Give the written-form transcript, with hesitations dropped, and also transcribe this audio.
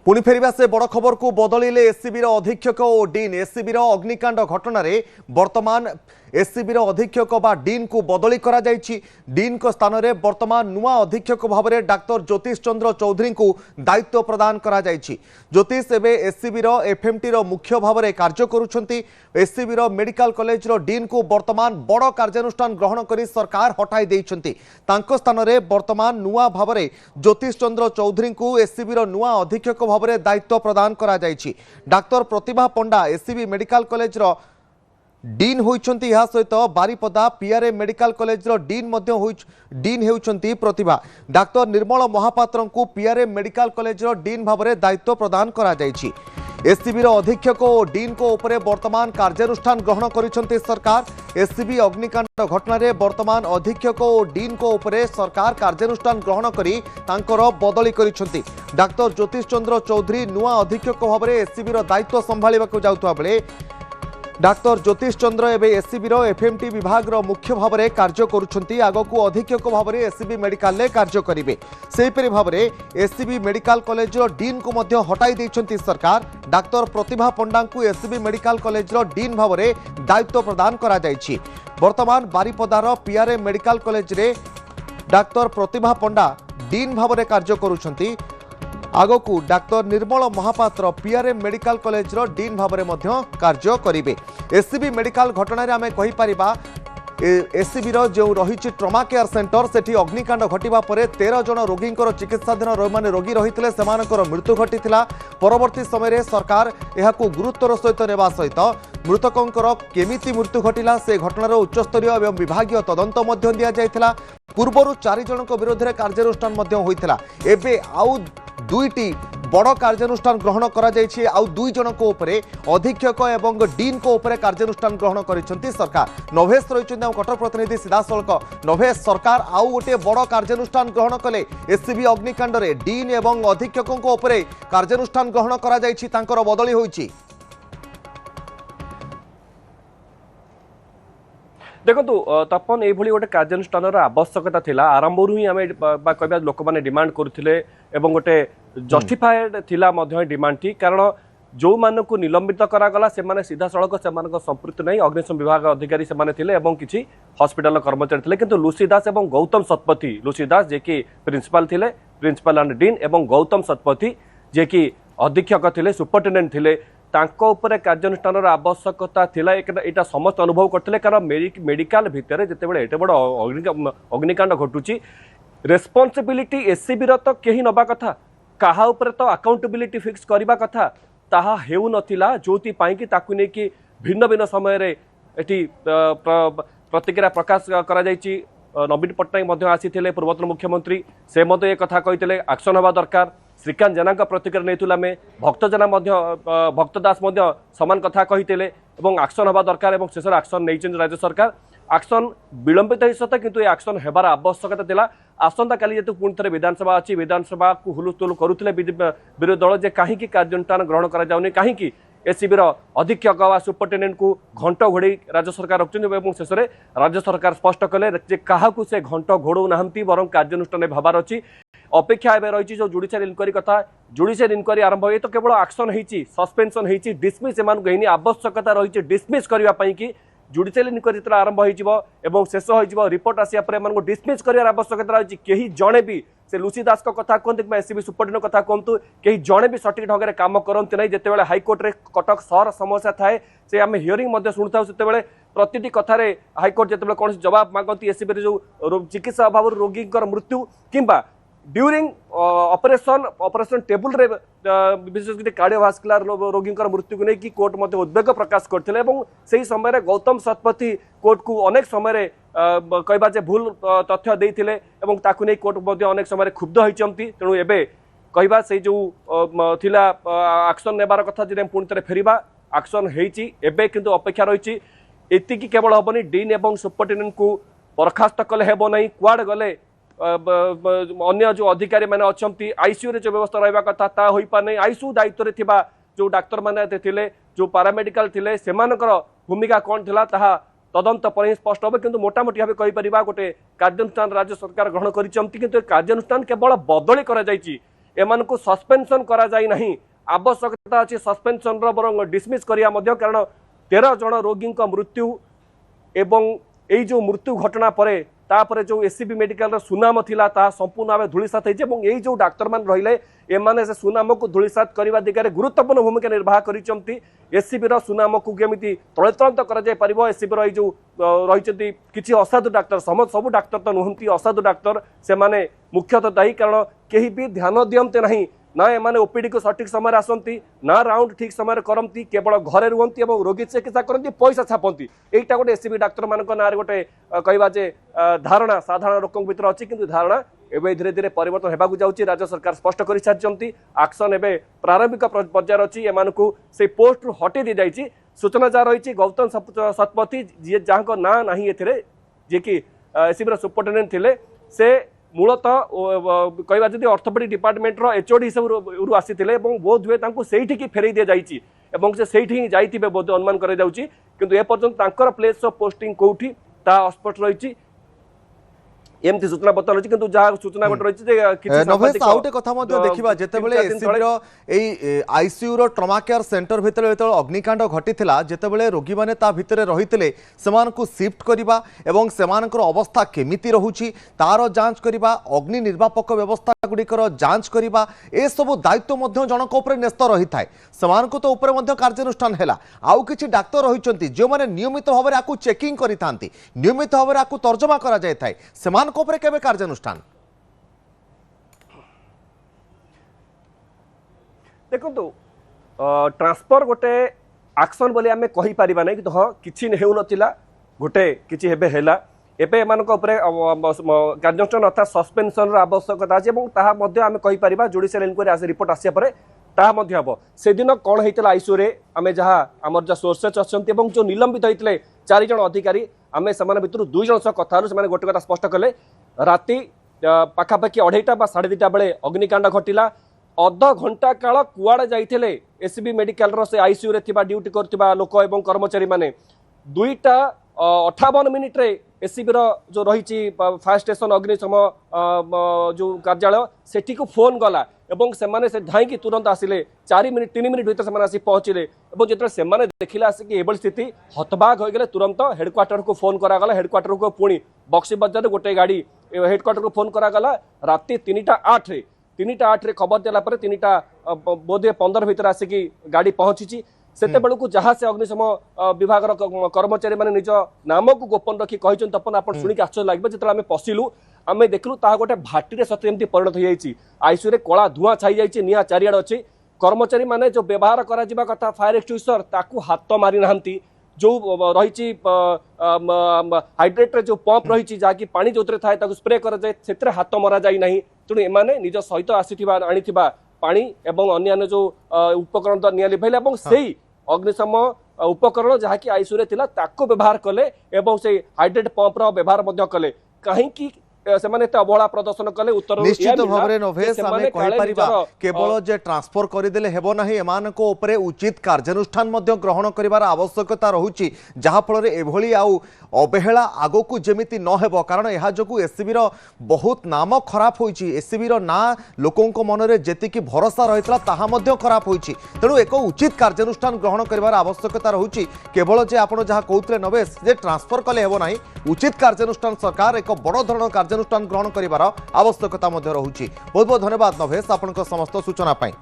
पुणी फेरिबा से बड़ खबर को बदलिले एससीबी अधीक्षक और डीन। एससीबी अग्निकांड घटना वर्तमान एससीबी अधीक्षक बा डीन को बदली करा जायछि। डीन को स्थान में वर्तमान नुआ अधीक्षक भाव में डाक्टर ज्योतिष चंद्र चौधरी को दायित्व प्रदान करा जायछि। ज्योतिष एवं एससीबी एफएमटी मुख्य भाव में कार्य करुछंती। एससीबी मेडिकल कॉलेज डीन को वर्तमान बड़ कार्यानुष्ठान ग्रहण कर सरकार हटाई देइछंती। तांको स्थान में वर्तमान नुआ भाव में ज्योतिष चंद्र चौधरी को एससीबी नुआ अधीक्षक भाव में दायित्व प्रदान करा जायछि। Doctor Pratibha Panda SCB medical college dean होइछंती। या सहित Baripada PRA medical college dean होइछंती प्रतिभा। डाक्टर निर्मल महापात्र को पीआरए मेडिकल कॉलेज डीन भाव में दायित्व प्रदान करा जायछि। एससीबी अधीक्षक और डीन को ऊपर वर्तमान कार्यानुष्ठान ग्रहण करिसेंती सरकार। एससीबी अग्निकांड घटना रे वर्तमान अधीक्षक और डीन को ऊपर सरकार कार्यानुष्ठान ग्रहण करी तांकर बदली करिसेंती। डाक्टर ज्योतिष चंद्र चौधरी नुआ अधीक्षक भाव में एससीबी दायित्व संभाळिबाकू जाउतबा बेले डाक्टर ज्योतिष चंद्र एवं एससीबी एफएमटी विभाग मुख्य भाव में कार्य करुछंती। आगकू अधीक्षक भाव में एससीबी मेडिकल में कार्य करेंगे। सेहीपरि भाव में एससीबी मेडिकल कॉलेज डीन को मध्य हटाई देइछंती सरकार। डाक्टर प्रतिभा पंडा को एससीबी मेडिकल कॉलेज डीन भाव में दायित्व प्रदान करा जायछि। वर्तमान बारिपदार पीआरए मेडिकल कॉलेज रे डाक्टर प्रतिभा पंडा डीन भाव में कार्य करुछंती। आगकू doctor Nirmal Mahapatra PRA medical college dean भाव में कार्य करेंगे। एससीबी मेडिकल घटना रे आमे कहि परिबा एससीबी जो रही ट्रमा केयर सेंटर सेठी अग्निकांड घटिबा परे 13 जन रोगी चिकित्साधीन माने रोगी रही सेमानकर मृत्यु घटीथिला। परवर्ती समय सरकार यहाकू गुरुत्वर सहित नेबा सहित मृतकंकर केमिति मृत्यु घटिला से घटनार उच्चस्तरीय एवं विभागीय तदंत मध्य दिया जायथिला। पूर्वरु 4 जनक विरोध में कार्यानुष्ठान मध्य होइथिला। एबे आउ दुईटी बड़ कार्यानुष्ठान ग्रहण करा जायछि। आउ 2 जनक उपरे अधीक्षक एवं डीन को उपरे कार्यानुष्ठान ग्रहण करिसेंती सरकार। नवेश रहिसेंती कटक प्रतिनिधि सीधासलख नवेश। सरकार आउ गोटे बड़ कार्यानुष्ठान ग्रहण कले एससीबी अग्निकांड रे डीन एवं अधीक्षकों को उपरे कार्यानुष्ठान ग्रहण करा जायछि। तांकर बदली होइछि। देखो तपन ये गोटे कार्यानुष्ठान आवश्यकता थिला। आरंभ ही आम कह लोक मैंने डिमांड करते गोटे जस्टिफाएड थिला डिमांड थी। कारण जो मानक निलंबित करागला से सीधा सड़क से संपृक्ति नहीं। अग्निशम विभाग अधिकारी से किसी हॉस्पिटल कर्मचारी थे किंतु लुसी दास और गौतम शतपथी। लुसी दास जे कि प्रिंसिपाल थे प्रिंसिपाल एंड डीन और गौतम शतपथी जे कि अधीक्षक थे सुपरिटेडेंट थे तांको उपरे कार्यानुष्ठान आवश्यकता थिला। एटा समस्त अनुभव करते कारण मेडिकल भितर जितेबाला एटे बड़ अग्निकांड घटुची रेस्पॉन्सिबिलिटी एससीबी तो कहीं नबा कथा कहा उपरे तो अकाउंटेबिलिटी फिक्स करबा कथा ताहा हेउ नथिला। जोति पाई कि ताकु नै कि भिन्न भिन्न समय रे एठी प्रतिक्रिया प्रकाश करा जायछि। नवीन पट्टनायक आसीथिले पूर्वतन मुख्यमंत्री से ये कथा कहिथिले एक्शन हवा दरकार। श्रीकांत जेना प्रतिक्रिया नैतुला में भक्त जेना भक्त दास समान कथा कहिथिले एवं एक्शन हवा दरकार एवं शेष एक्शन नहीं राज्य सरकार। एक्शन विलंबित ही सत किंतु एक्शन हेबार आवश्यकता थिला। आसंता काली जेतु पुणी थे विधानसभा अच्छी विधानसभा को हुलुस्थुल करुले विरोधी दल जे कहीं कार्यानुष्ठान ग्रहण करा जाउनी कहीं एससीबी अधीक्षक व सुपरिटेडेंट को घंट घोड़े राज्य सरकार रखुच्च। शेष में राज्य सरकार स्पष्ट कले क्या से घंट घोड़ौ ना बर कार्यानुष्ठान भाबार अच्छी अपेक्षा एवं रही जो जुडिशियल इनक्वारी कथा। जुडिशियल इनक्वारी आरंभ ये तो केवल एक्शन होती सस्पेंशन होती डिसमिस एमानक आवश्यकता रही डिसमिस करने कि जुडिशियल इनक्वारी जो आरंभ हो शेष हो रिपोर्ट आसापर डिसमिस कर आवश्यकता रही। कहीं जड़े भी से लुसी दास कथा कहते कि एससीबी सुपरिटेडेंट कथा कहतु कहीं जड़े भी सठिक ढंग से कम करते ना। जितेबाला हाइकोर्ट रे कटक सहर समस्या थाए से आम हियरिंग शुणुता से प्रति कथार हाइकोर्ट जिते कौन जवाब मागती एससीबी जो चिकित्सा अभाव रोगी मृत्यु किंबा ड्यूरिंग ऑपरेशन टेबुल रे विशेषकर कार्डियोवास्कुलर रोगी मृत्यु को लेकिन कोर्ट मध्य उद्वेग प्रकाश करते से समय गौतम शतपथी कोर्ट को अनेक समय कहवा जे भूल तथ्य देते नहीं कोर्ट मध्य अनेक समय क्षुब्ध होती। तेणु एवं कहवा से जो थिला एक्शन नेबार कथा जे पुणी थे फेरिबा एक्शन होती एवं किंतु अपेक्षा रही। एतिकी केवल हेनी डीन एवं सुपरिटेडेंट को बरखास्त कले हेब नहीं कुआड़ गले अन्य जो अधिकारी मैंने अच्छा आईसीयू जो व्यवस्था रहा कथा ता हो पारे। आईसीयू दायित्व में थिबा जो डाक्तर मैंने थे जो पारामेडिकल थे से भूमिका कौन थिला ताहा तदंत पर ही स्पष्ट हे। किंतु मोटामोटी भाव कहीपर गोटे कार्यानुष्ठान राज्य सरकार ग्रहण कर कार्यानुष्ठान केवल बदली कर एमानकु सस्पेंशन करा जाई नहीं आवश्यकता अछि सस्पेंशन रो बरंग डिसमिस करिया मध्य कारण 13 जन रोगी मृत्यु एवं एई जो मृत्यु घटना परे तापरे जो एससीबी मेडिकल सुनाम थिला ता संपूर्ण भाव धूलिसात होइছে এবং এই जो डाक्टर मान रहिले एमाने से सुनाम को धूलिसात करबा दिगरे गुरुत्वपूर्ण भूमिका निर्वाह करिसंती एससीबी रो सुनाम को केमिति तळतळंत करा जाय परिबो एससीबी रो जो रहिचंती किछि असाधु डाक्टर सब डाक्टर तो नुहंती असाधु डाक्टर से माने मुख्यतः दायी कारण केही भी ध्यान दियंते नहीं ना एमाने ओपीडी को सठिक समय आसती ना राउंड ठीक समय करती केवल घरे रुहंती और रोगी चिकित्सा करती पैसा छापती एटा गोटे एससीबी डाक्टर मान ना गोटे कहवा जे धारणा साधारण लोक भीतर अच्छी किंतु धारणा एवं धीरे धीरे परिवर्तन होगा जाऊँगी राज्य सरकार स्पष्ट कर सारी आक्शन एवं प्रारंभिक पर्यायर अच्छी एमनकू से पोस्ट रु हटे दी जाइए सूचना जहाँ रही गौतम शतपथी जी जहाँ ना ना जी कि एससीबी सुपरिटेडेंट थे से मूलतः कहवा जदि ऑर्थोपेडिक डिपार्टमेंट रो एचओडी हिसाब आसी बोध हुए से फेरई दि जाइए से ही जाइए बोध अनुमान कर किंतु ए पर्यंत प्लेस ऑफ पोस्टिंग कौटी ता अस्पष्ट रही एमती सूचना पत्र रही किंतु जहाँ सूचना रही नभेश आउटे कथा मध्ये देखिबा जेतेबेले एससीबी रो एई आईसीयू रो ट्रमा केयर सेंटर भितर जेतेबेले अग्निकांड घटिथिला जेतेबेले रोगी माने ता भितरे रहितले सेमानकु शिफ्ट करिबा एवं सेमानकर अवस्था केमिति रहुची तार जांच करिबा अग्नि निर्वापक व्यवस्था गुडिकर जांच करिबा ए सब दायित्व मध्ये जनक ऊपर न्यस्त रही थाए सेमानकु तो ऊपर मध्ये कार्यानुष्ठान हैला आउ किछि डाक्टर रहिचंती जो माने नियमित भाबरे आकु चेकिंग करिथांती नियमित भाबरे आकु तर्जमा करा जाय थाए सेमान केवे कार्यानुष्ठान देखो ट्रांसफर गोटे एक्शन बोली आम कही पारिबा नै कि हाँ किछि हेउ नथिला गोटे किछि हेबे हेला एबे एमानक उपरे कार्यानुष्ठान अर्थात सस्पेंशन रो आवश्यकता अछि एवं ताहा मध्ये आम कहि पारिबा जुडिशियल इंक्वायरी आसे रिपोर्ट आसिया परे ताहा मध्ये हबो से दिन कोन हेतिला आईसीयू रे आमे जहा हमर जा सोर्सेस अछंती एवं जो निलंबित होइतले 4 जन अधिकारी आमे समान भितर 2 जन सह कथा हलु से गोटे कथा स्पष्ट कले राति पाखापाखि 2:30 बा 2:30 बेले अग्निकांड घटिला अध घंटा काल कुआड़े जाइथिले एससीबी मेडिकल रो से आईसीयू रे थिबा ड्यूटी करथिबा लोक एवं कर्मचारी माने 2:58 मिनिट रे एससीबी रो जो रही फायर स्टेशन अग्निशम जो कार्यालय सेठी को फोन गला एवं सेमाने से धाई तुरंत आसिले 3 मिनिट भीतर सेमाने आसी पहुँचिले और जो सेमाने देखिले आसिक एभली स्थिति हतबाग हो गले तुरंत हेडक्वार्टर को फोन करागला हेडक्वार्टर को पुणी बक्सी बजार गोटे गाड़ी हेडक्वार्टर को फोन करागला राति 3:08 रे खबर देला पर 3टा बोधे 15 भीतर आसिक गाड़ी पहुंची सेते बेलू जहाँ से अग्निशम विभाग कर्मचारी माने निज नाम को गोपन रखी कही तपन आप शुणिक आश्चर्य लगे जो आम पशिलु आम देखलु ता गोटे भाटी सत्य एमती परिणत हो जाइए आईसीयू रे कला धुआं छाई जाइए निआ चारिआड अच्छी कर्मचारी माने जो व्यवहार करा जिबा कथा फायर एक्सटिंग्विशर ताकू हाथ मारी नाहंती जो रही हाइड्रेट रे जो पंप रही जहाँकि पानी जो थाए ताकू स्प्रे कर जाए से हाथ मरा जाई नहीं तेणु एमाने निज सहित आसीथिबा आनिथिबा पानी एवं अन्य जो उपकरण तो निया लिभाइले एवं सेही अग्निशम उपकरण जहाँकि आईसीयू रे थिला ताको व्यवहार कले एवं से हाइड्रेट पंप रो व्यवहार मध्य कले कहीं सेमाने ते अवहेला प्रदर्शन कले उत्तर निश्चित भाबरे नभेश आमे कहि परिबा केवल जे ट्रांसफर करिदेले हेबो नाही एमानको ऊपरे उचित कार्यानुष्ठान मध्य ग्रहण करिवार आवश्यकता रहुची जहा फल एभली आउ अवहेला आगोकू जेमिति न हेबो कारण एहा जकू एससीबी रो बहुत नाम खराब होईची एससीबी रो ना लोकंको मनरे जेतिकी भरोसा रहितला ताहा मध्य खराब होईची तेणु एक उचित कार्यानुष्ठान ग्रहण करिवार आवश्यकता रहुची केवल जे आपण जहा कहउतले नभेश जे ट्रांसफर कले हेबो नाही उचित कार्यानुष्ठान सरकार एक बड़ धरण कार्यानुष्ठान ग्रहण करिवार आवश्यकता मध्य रहुची बहुत बहुत धन्यवाद नभेश आपनका समस्त सूचना पाई।